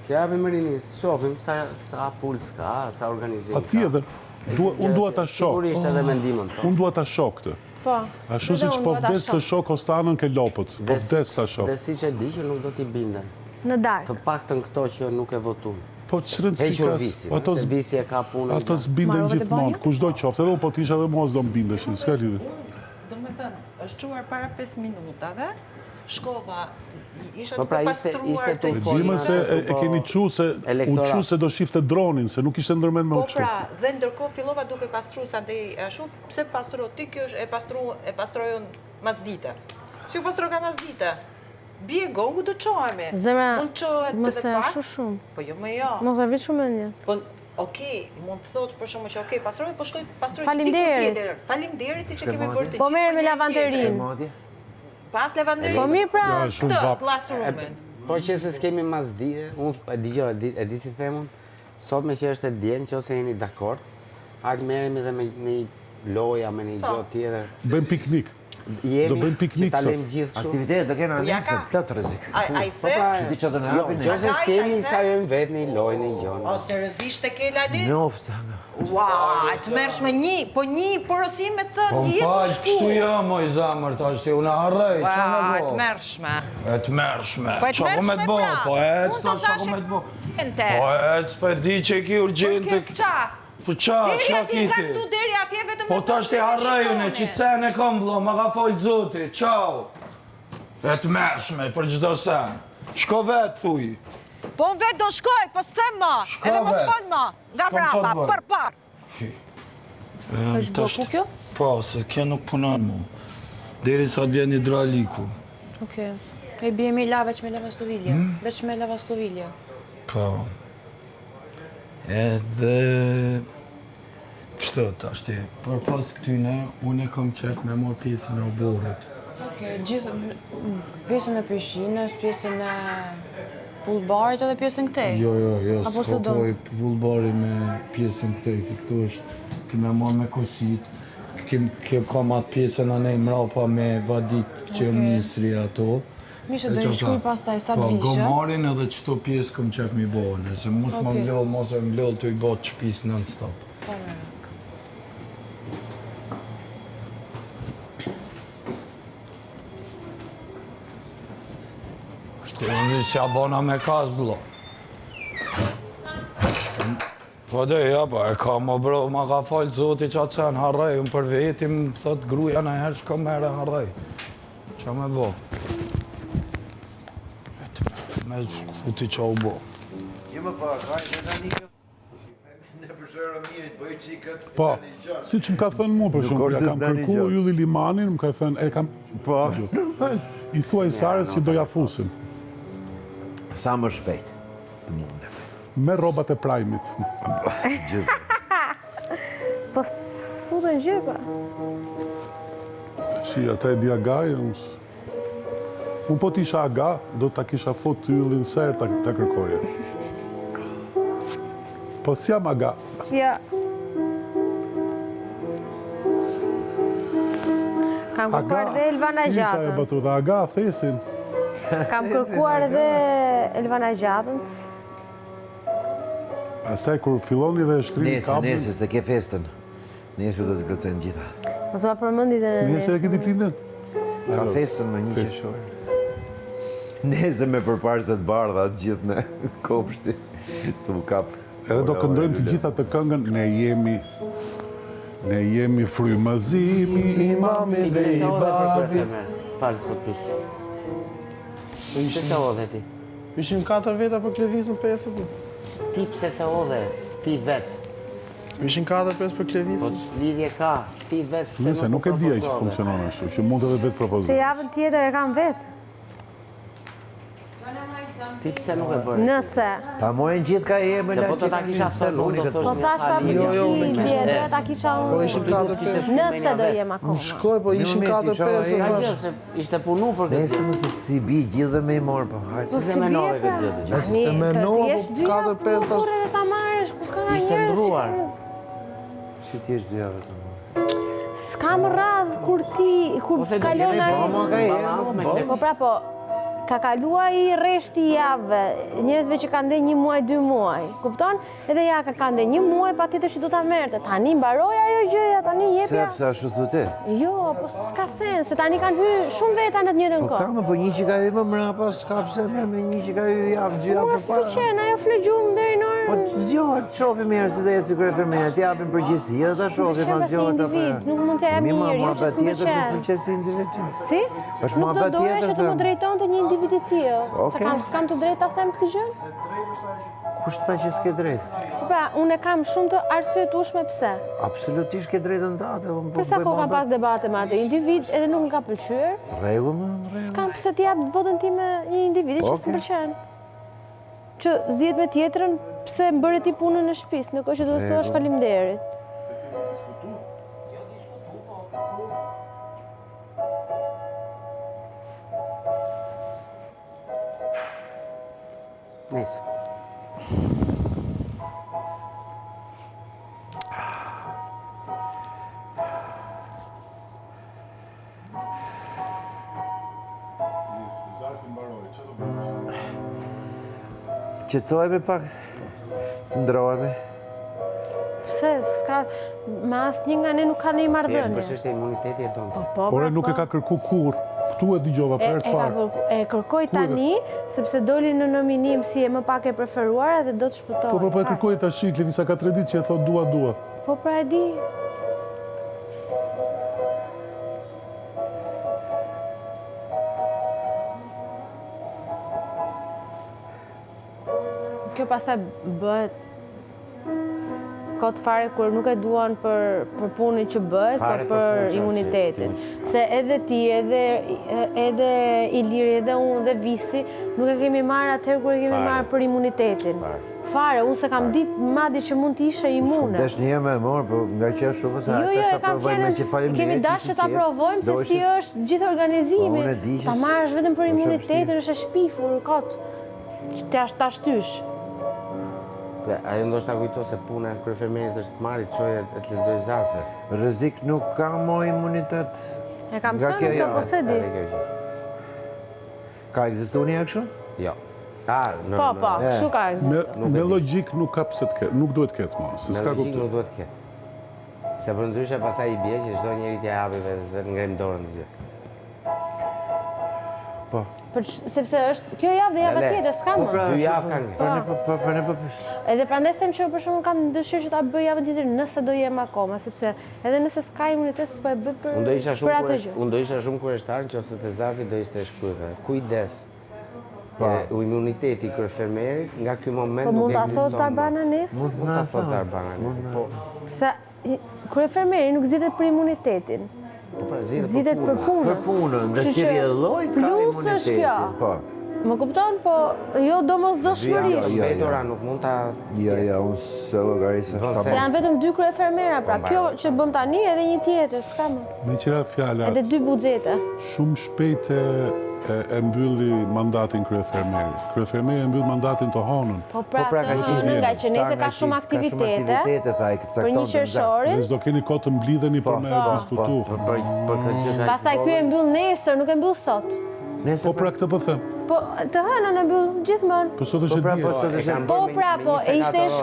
Ja, me Marini, shofim sa puls ka, sa organizim ka. Atje, unë dua ta shok. Sigurisht edhe mendimin. Unë dua ta shok këtë. Po. Ashtu siç po vdes të shok Ostanën ke lopët. Po vdes ta shok. Dhe siç e di që nuk do t'i binden. Në darkë. Të paktën këto që nuk e votuan. Po çrëndsi Hequr visi, se visi e ka punën. Ato s'binden gjithmonë, kushdo qoftë, edhe unë po t'isha dhe mua s'do m'bindeshin, s'ka lidhje. Do me thënë, është quar para 5 minutave, shkova, isha Po duke pra pastruar të Gjime se e keni qu se unë qu se do shifte dronin, se nuk ishte ndërmen me Po uqtu. pra, dhe ndërkohë fillova duke pastru, sa ndej e shoh, pse pastro ti, kjo është e pastrojon masdite. Si u pastro ka masdite? Bie gongu do qohemi. Zemra, Unë qohet mos edhe e pak. ashu shumë. Po jo më jo. Mos e vit shumë një. Po, okej, mund të thotë për shkakun që okej, pastroj, po shkoj pastroj Faleminderit. tjetër. Faleminderit siç e kemi bërë të Po gjithë. merrem me lavanderin. Pas lavanderin. Po mirë pra. Ja, shumë Këtë vap. classroomin. Po që se s'kemi masdije, unë e di si themun, sot me që është e djenë, që ose jeni dakord, hajtë merremi dhe me një loja, me një gjë tjetër. Bëjmë piknik. Do Jemi bëjmë piknik që ta sot. lejmë gjithë kështu. Aktivitetet do kena Ja nesër, ka. plot rrezik. A i Po the? pra, Që di që do në jo, hapin gjë se Ai, s'kemi, ai, sa jemi vetë një lojë, një gjë. O, seriozisht e ke Lali? Njoftë. Ua, të mërshme një porosim me thënë, Po një jetë falë, të kështu shku. jo, moj zamër, ta është unë harrej, që me Ua, bo? të mërshme. E të mërshme, Po e të që ku me mërshme të bo, pra. po e Unë të të që ku me të bo. Ente. Po e të për di që ki urgjente, Qa? po qa Deri atje ka kiti? këtu, deri atje vetëm Po ta është i harrej, unë që të sen e kom vlo, ma ka folë zoti, qau. E të mërshme, për gjdo sen. Shko vetë, thuj. Po unë vetë do shkoj, po s'tem ma. Shko Edhe mos vetë. fal ma. Nga S'kam qa brapa, të bëj. për par. Është bloku kjo? Po, se kjo nuk punon mu. Deri sa të vjen hidrauliku. Okej. E bie me veç me lavastovilje. Veç me lavastovilje. Po. Edhe... Kështu të ashti, për pas këtyne, unë e kam qef me mor pjesën e oborit. Okej, gjithë pjesën e pishinës, pjesën e pullbarit edhe pjesën këtej. Jo, Apo së do? s'kopoj pullbari me pjesën këtej, si këtu është, kime marrë me kosit, kam atë pjesën anej mrapa me vadit që jam nisri ato. Mishe do i shkuj pastaj sa të Po, vishë. gomarin edhe qëto pjesë kam qef mi bo, nëse mos më mlodh, mos e mlodh të i bo të shpis non-stop. Po me rak. Shte unë që ja bona me kas, blo. Po dhe, ja, pa, e ka më bro, ma ka falë zoti që atë sen harrej, unë për vetim, thot gruja në herë shko mere harrej. Qa me bo? Me futi qa u bo. Jo më pa, ka e në një kjo. Në përshërë mirë, bëjë qikët. Po, si që më ka thënë mua për shumë, ja kam kërku Ylli Limanin, më ka thënë, e kam... Po. I thuaj Sares që do ja fusim, Sa më shpejt të mundem. me robat e prajmit. Gjithë. Po s'futën gjypa. Shi, ata e di agaj, unë po t'isha aga, do t'a kisha fut të Yllin ser t'a kërkoje. Po s'jam aga. Ja. Kam kërkuar dhe Elvana Isha e Gjatën. batu dhe aga, thesin. Kam kërkuar dhe Elvana Gjatën. Asaj kur filloni dhe e shtrini kablin, Nesër, se ke festën. Nesër do t'i plotësojnë gjitha. Mos ma përmëndi dhe në nesër e këti tindën. Ka festën me 1 qershor. Nesër me përparëse të bardha të gjithë në kopshti. Të u kap. Edhe do këndojmë të gjitha të këngën, ne jemi frymëzimi i mami dhe Se i sa odhe për babi. përfeme, falë për të pysë. Se sa odhe ti? Ishim 4 veta për klevizën 5 po. Ti pse se odhe, ti vetë. Ishim 4-5 për Po klevizën. që lidhje ka, ti vetë pse Nëse nuk e dija që funksionon ashtu, që mund edhe vetë Se propozoj. javën tjetër e kam vetë. Ti pse nuk e bërë? Nëse. Ta mojnë gjithë ka e me Se po të ta kisha thënë, unë do Po thosh thash pa përgjithje, do ta kisha Po unë. ishim 4-5. Nëse do jem akoma. Shkoj, po ishim 4-5 Ka e gjë, thash. se ishte punu për këtë. Nesër më se si bi gjithë dhe me i morë, po hajtë. Se menove këtë gjë të gjithë. Një, Se me të nova, t'jesh po 2 javë 4-5 kur e ta marrësh, ku ka Ishte njerëz. ndruar. Si ti është 2 javë të morë. S'kam radhë kur ti, kur Ose do kalon kene ai. balans me këtë. Po pra po, ka kaluar i rreshti i javëve, njerëzve që kanë ndej 1 muaj, 2 muaj, kupton? Edhe ja ka ndej 1 muaj, patjetër që do ta merrte. Tani mbaroi ajo gjëja, tani jepja. Pse ashtu thotë? Jo, po s'ka sens, se tani kanë hyrë shumë veta në të njëjtën Po kohë. kam, po një që ka hyrë më mrapa, s'ka pse me një që ka hyrë javë, 2 javë Mua s'pëlqen, përpara. ajo flëgjum deri në Po orën. zgjohet, shohim mirë se do jetë si kryefermeja, t'japim përgjegjësi, edhe ta shohim S'pëlqen ma pas si zgjohet individ, apo. nuk mund t'ja jap Mi, një ma, njeriu ma, që patjetër se s'mpëlqen. s'pëlqen si individ. Si? Është Nuk ma do doja patjetër, që të më them. drejtonte një individ i tillë. Okej. S'kam të drejtë ta them këtë gjë? Kush tha që s'ke drejtë? Po pra, unë kam shumë të arsyetueshme pse. Absolutisht ke drejtën të atë. Për sa kohë kam pas debate me atë individ, edhe nuk më ka pëlqyer. Rregull, më rregull. S'kam pse t'jap votën time një individi që Okej. s'mpëlqen. Që zgjedh me tjetrën pse bëre ti punën e shtëpisë, ndërkohë që do të thuash faleminderit. Nice. Qetësohemi pak, ndrohemi. Pse s'ka me asnjë nga ne nuk ka ndonjë Thjesht marrëdhënie. përshështë e imuniteti e tonë. Po, Ore pra, nuk e po. ka kërku kur. Këtu e dëgjova për herë të parë. E kërkoj tani, sepse doli në nominim si e më pak e preferuara dhe do të shpëtoj. Po e kërkoj tash, Levisa ka 3 ditë që e thot dua. Po pra e di. Kjo pastaj bëhet kot fare kur nuk e duan për punën që bëhet, Fare por për për punën që imunitetin. ti- Se edhe ti, edhe Iliri, edhe unë dhe Visi, nuk e kemi marrë atëherë kur e kemi Fare. marrë për imunitetin. Fare. Fare, unë se kam ditë madje që mund të ishe imune. Desh një me morë, po nga që është shumë, se Jo, ata e kam provojnë që fjalën, kemi dashur që ta provojmë se si është gjithë organizimi. Po, unë e di që Ta marrësh vetëm për është e imunitetin, është e shpifur, kot. Ta shtysh. Dhe ajo ndoshta kujto se puna e kryefermerit është të marrë, të çojë e të lexojë zarfe. Rrezik nuk ka mo imunitet. E kam Nga thënë kjo këtë, jo, po se di. Edhe kjo gjë. Ka ekzistuar një kështu? Jo. Në Po, po, kështu ka ekzistuar. Me logjik nuk ka pse të ketë, nuk duhet të ketë mo. Se Në s'ka logjik kuptim. nuk duhet të ketë. Se për ndryshe pasaj i bje që çdo njeri t'ja japi vetë ngrem dorën gjithë. Po. Sepse është kjo javë dhe java Ele, tjetër, s'ka Po më. pra, 2 javë kanë. Për ne po. Edhe prandaj them që për shembull kam dëshirë që ta bëj javën tjetër nëse do jem akoma, sepse edhe nëse s'ka imunitet s'po e bëj për Unë do isha për shumë atë gjë. unë do isha shumë kurioztar nëse te zarfi do ishte shkruar. Kujdes. U imuniteti i kryefermerit nga ky moment Po nuk mund ta ekziston. thotë Arbana nesër? Mund ta thotë Arbana. Po, Se kryefermeri nuk zgjidhet për imunitetin. po pra Zgjidhet për punën. Për punën, dhe Kështu si që rrjedhlloj ka plus është imunitetin. kjo. Po. Më kupton, po jo domosdoshmërisht. Jo, jo. Vetora nuk mund ta Ja, unë se llogarisë Do është Se janë vetëm 2 kryefermera, pra kjo që bëm tani edhe një tjetër, s'ka më. Me qira fjala, Edhe 2 buxhete. shumë shpejt e mbylli mandatin kryefermerit. Kryefermeri e mbyll mandatin të honën. Po pra, ka të qenë hënën nga vjen. që nëse ka shumë aktivitete, tha i për një cakton të qershorin, Dhe s'do keni kohë të mblidheni për me diskutu. për këtë gjë ka. pastaj ky e mbyll nesër, nuk e mbyll sot. Po pra këtë po them. Po të hënën e mbyll gjithmonë. Po sot është e Po pra, dje. po sot E është kanë Po bërë me pra, po 24 ishte e orë.